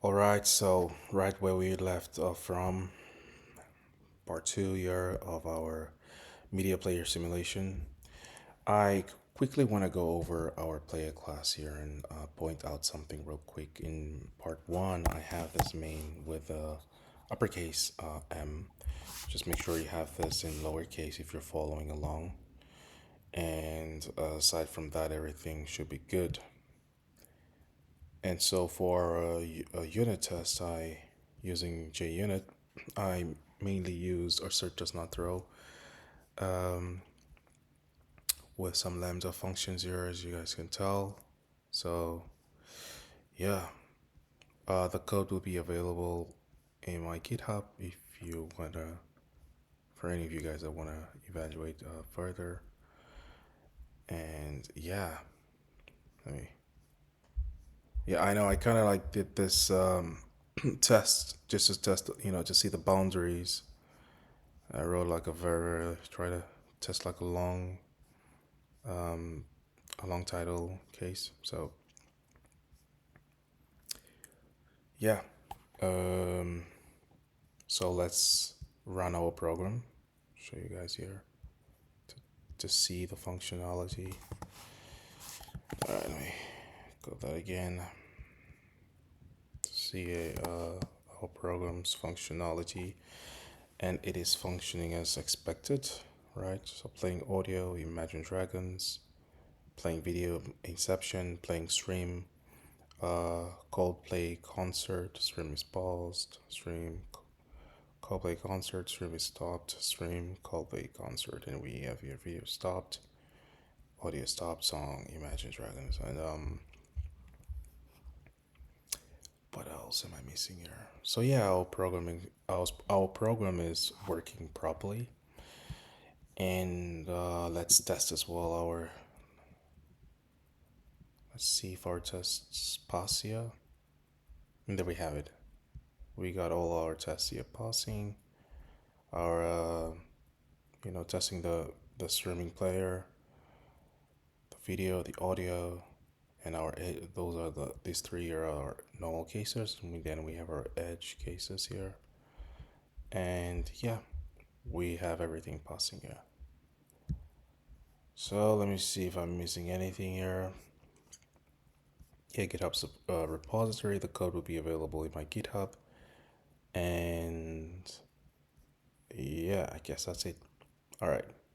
Alright, so right where we left off from part two here of our media player simulation, I quickly want to go over our player class here and point out something real quick. In part one, I have this main with uppercase M. Just make sure you have this in lowercase if you're following along. And aside from that, everything should be good. And so for a unit test, using JUnit, I mainly used assert does not throw um, with some lambda functions here, as you guys can tell. So yeah, the code will be available in my GitHub if you wanna, for any of you guys that wanna evaluate further. And yeah, I mean, yeah, I know I kind of like did this test just to test, to see the boundaries. I wrote like try to test like um, a long title case. So yeah, um, so let's run our program. Show you guys here to see the functionality. All right, let me go that again. To see our program's functionality, and it is functioning as expected, right? So playing audio, Imagine Dragons, playing video, Inception, playing stream, Coldplay concert, stream is paused, stream Coldplay concert, stream is stopped, stream Coldplay concert, and we have your video stopped, audio stopped, song Imagine Dragons, and what else am I missing here? So yeah, our program is working properly, and let's test as well let's see if our tests pass here, and there we have it. We got all our tests here passing. Our testing the streaming player, the video, the audio, and those are these three are our normal cases, and then we have our edge cases here, and yeah, we have everything passing here. So let me see if I'm missing anything here. Yeah, GitHub repository. The code will be available in my GitHub, and yeah, I guess that's it. All right.